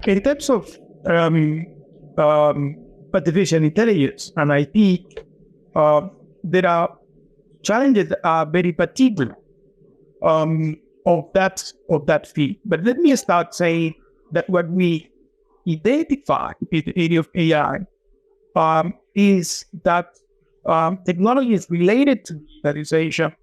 In terms of artificial intelligence and IT, there are challenges that are very particular of that field. But let me start saying that what we identify in the area of AI is that technologies related to utilization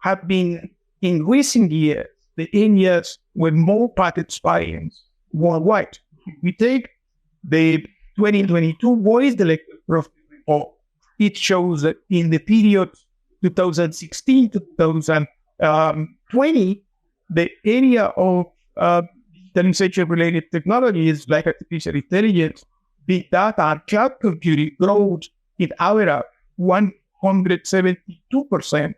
have been in recent years the areas with more patent filings worldwide. If we take the 2022 Voice Elected Profit Report, it shows that in the period 2016 to 2020, the area of utilization-related technologies like artificial intelligence, big data, and cloud computing growth in average 172%,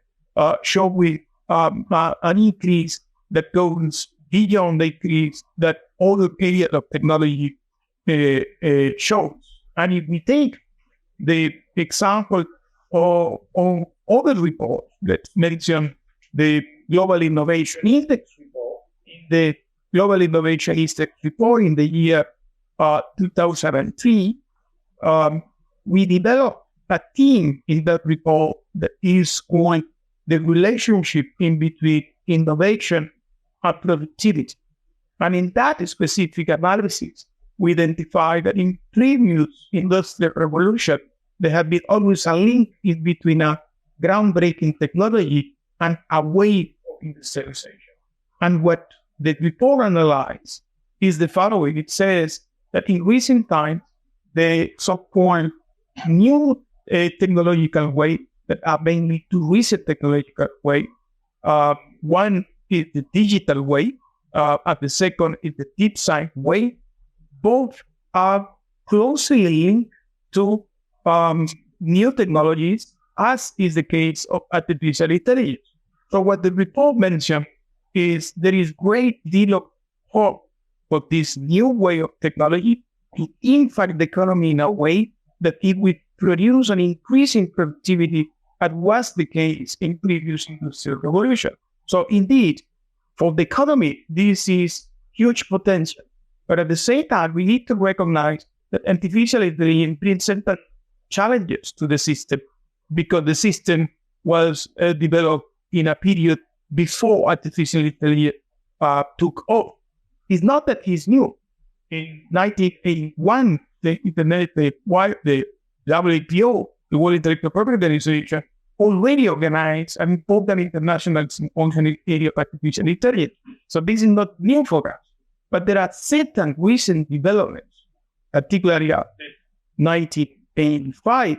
showing an increase that goes beyond the increase that other areas of technology shows. And if we take the example of other reports that mention the Global Innovation Index report, in the Global Innovation Index report in the year 2003, we developed a team in that report that is on the relationship in between innovation and productivity. And in that specific analysis, we identified that in previous industrial revolution, there have been always a link in between a groundbreaking technology and a wave of industrialization. And what the report analyzes is the following. It says that in recent times, the so-called new technological wave that are mainly two recent technological wave. One is the digital wave, and the second is the deep science wave. Both are closely linked to new technologies, as is the case of artificial intelligence. So what the report mentioned is there is great deal of hope for this new way of technology to impact the economy in a way that it will produce an increase in productivity, as was the case in previous industrial revolution. So indeed, for the economy, this is huge potential. But at the same time, we need to recognize that artificial intelligence brings certain challenges to the system because the system was developed in a period before artificial intelligence took off. It's not that it's new. In 1981, the WTO, the World Intellectual Property Organization, already organized an important international symposium area of artificial intelligence. So this is not new for us. But there are certain recent developments, particularly after 1985,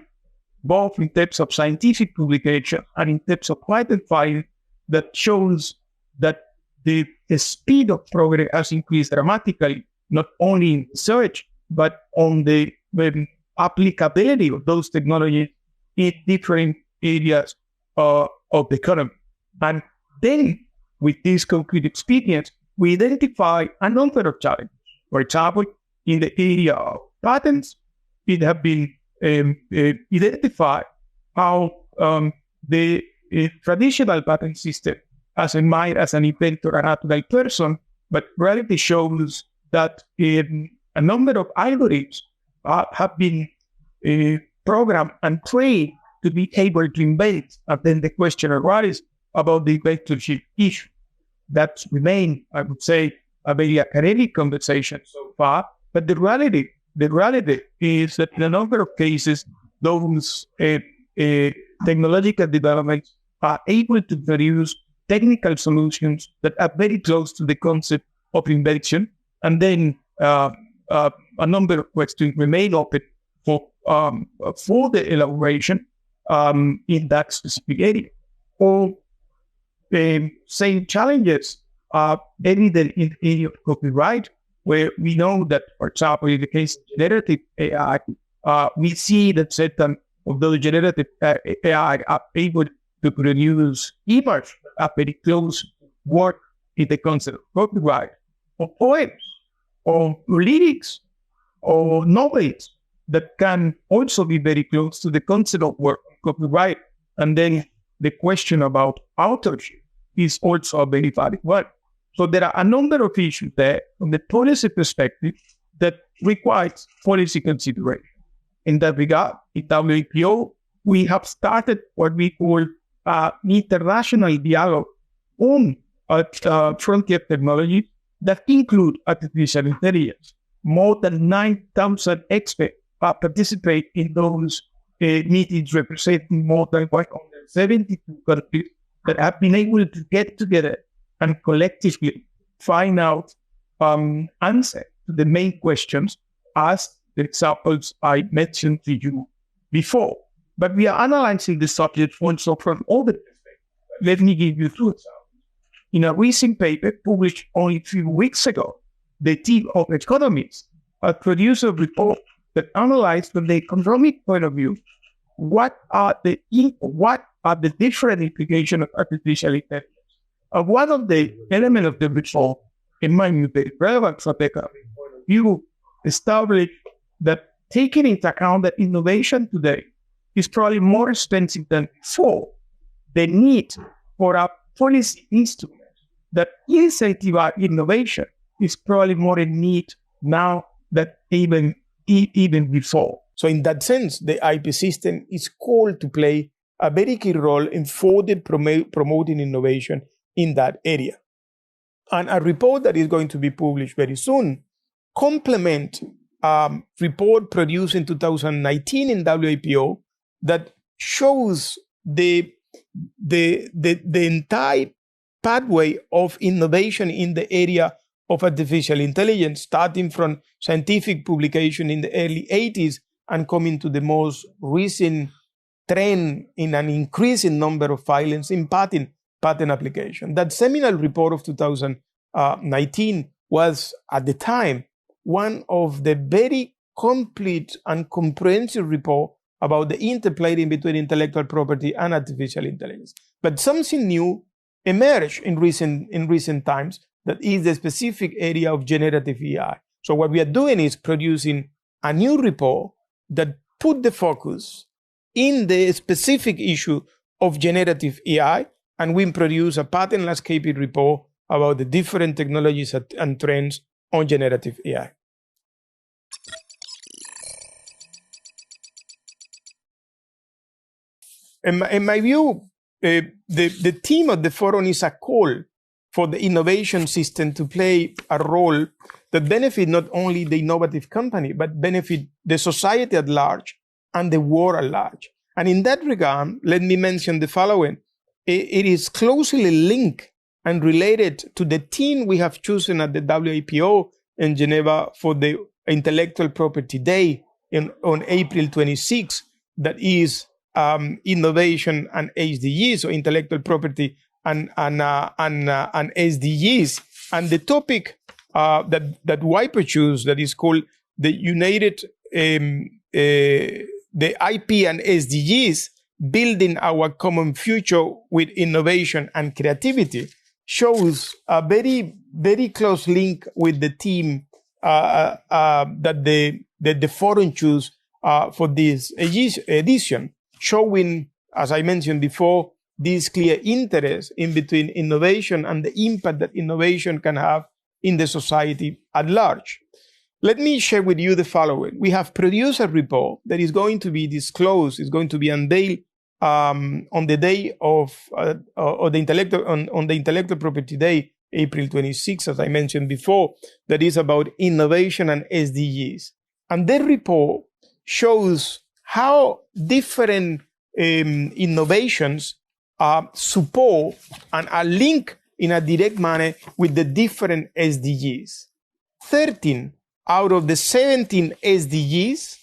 both in terms of scientific publication and in terms of patent filing, that shows that the speed of progress has increased dramatically, not only in research, but on the applicability of those technologies in different areas of the economy. And then, with this concrete experience, we identify a number of challenges. For example, in the area of patents, it has been identified how the traditional patent system has in mind as an inventor, a natural person, but reality shows that a number of algorithms have been programmed and trained to be able to invent. And then the question arises about the inventorship issue. That remains, I would say, a very academic conversation so far. But the reality is that in a number of cases, those technological developments are able to produce technical solutions that are very close to the concept of invention. And then a number of questions remain open for the elaboration in that specific area. All the same challenges are evident in the area of copyright, where we know that, for example, in the case of generative AI, we see that certain of those generative AI are able to produce images that are very close to work in the concept of copyright, or poems, or lyrics, or novels that can also be very close to the concept of work on copyright. And then the question about authorship is also a very valid one. So there are a number of issues there. From the policy perspective, that requires policy consideration. In that regard, in WPO, we have started what we call international dialogue on frontier technology that include artificial intelligence. More than 9,000 experts participate in those meetings, representing more than 172 countries that have been able to get together and collectively find out answers to the main questions, as the examples I mentioned to you before. But we are analyzing the subject also from all the perspectives. Let me give you two examples. In a recent paper published only a few weeks ago, the team of economists produced a report that analyzed from the economic point of view what are the different implications of artificial intelligence. One of the elements of the report, in my view, very relevant for the economic point of view, established that taking into account that innovation today is probably more expensive than before, the need for a policy instrument that incentivize innovation is probably more in need now than even before. So in that sense, the IP system is called to play a very key role in further promoting innovation in that area. And a report that is going to be published very soon complement report produced in 2019 in WIPO that shows the entire pathway of innovation in the area of artificial intelligence, starting from scientific publication in the early 80s and coming to the most recent trend in an increasing number of filings in patent application. That seminal report of 2019 was, at the time, one of the very complete and comprehensive report about the interplay between intellectual property and artificial intelligence. But something new emerged in recent times, that is the specific area of generative AI. So what we are doing is producing a new report that put the focus in the specific issue of generative AI, and we produce a patent landscape report about the different technologies and trends on generative AI. In my view, the theme of the forum is a call for the innovation system to play a role that benefit not only the innovative company, but benefit the society at large and the world at large. And in that regard, let me mention the following. It is closely linked and related to the theme we have chosen at the WIPO in Geneva for the Intellectual Property Day on April 26, that is innovation and SDGs, so intellectual property and SDGs. And the topic that WIPO chose, that is called the United, the IP and SDGs, building our common future with innovation and creativity, shows a very, very close link with the theme that the forum chose for this edition, showing, as I mentioned before, this clear interest in between innovation and the impact that innovation can have in the society at large. Let me share with you the following. We have produced a report that is going to be disclosed, is going to be unveiled on the day of the Intellectual Property Day, April 26, as I mentioned before, that is about innovation and SDGs. And that report shows how different innovations support and are linked in a direct manner with the different SDGs. 13 out of the 17 SDGs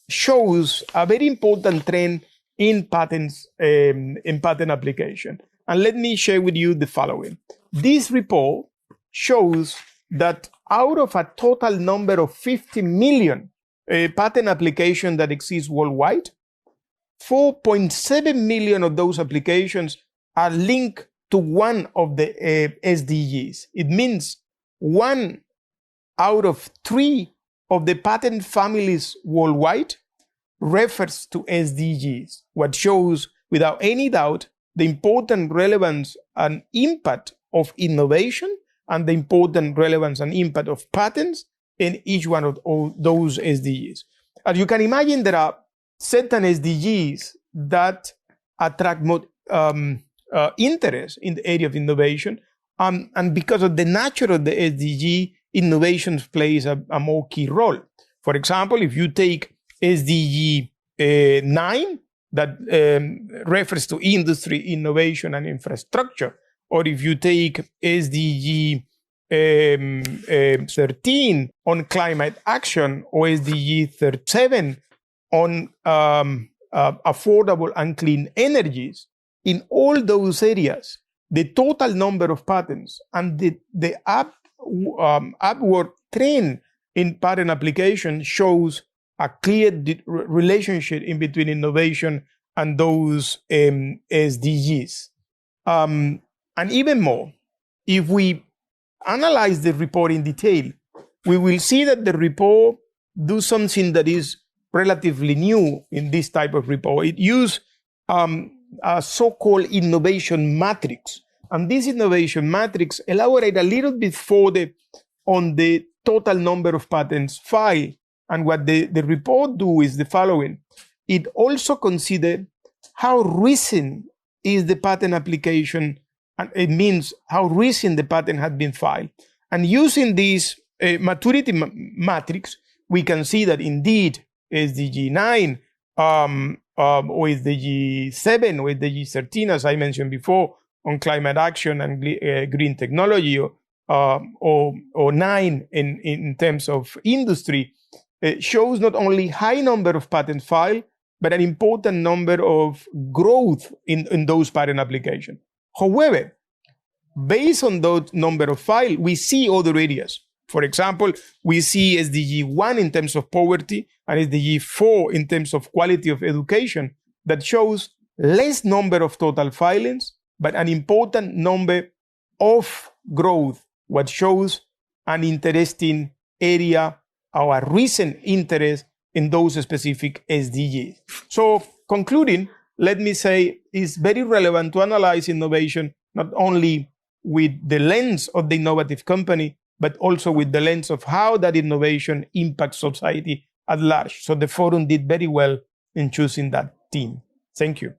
shows a very important trend in patents, in patent application. And let me share with you the following. This report shows that out of a total number of 50 million patent applications that exist worldwide, 4.7 million of those applications are linked to one of the SDGs. It means 1 out of 3 of the patent families worldwide refers to SDGs, what shows without any doubt the important relevance and impact of innovation and the important relevance and impact of patents in each one of all those SDGs. As you can imagine, there are certain SDGs that attract more interest in the area of innovation. And because of the nature of the SDG, innovation plays a more key role. For example, if you take SDG 9, that refers to industry, innovation, and infrastructure, or if you take SDG 13 on climate action, or SDG 37 on affordable and clean energies, in all those areas, the total number of patents and the upward trend in patent application shows a clear relationship in between innovation and those SDGs. And even more, if we analyze the report in detail, we will see that the report do something that is relatively new in this type of report. It used a so-called innovation matrix. And this innovation matrix elaborate a little bit further on the total number of patents filed. And what the report do is the following. It also considered how recent is the patent application, and it means how recent the patent had been filed. And using this maturity matrix, we can see that indeed SDG 9 or SDG 7 or SDG 13, as I mentioned before, on climate action and green technology, or 9 in terms of industry, shows not only high number of patents filed, but an important number of growth in those patent applications. However, based on those number of files, we see other areas. For example, we see SDG 1 in terms of poverty and SDG 4 in terms of quality of education that shows less number of total filings, but an important number of growth, what shows an interesting area or a recent interest in those specific SDGs. So concluding, let me say it's very relevant to analyze innovation, not only with the lens of the innovative company, but also with the lens of how that innovation impacts society at large. So the forum did very well in choosing that theme. Thank you.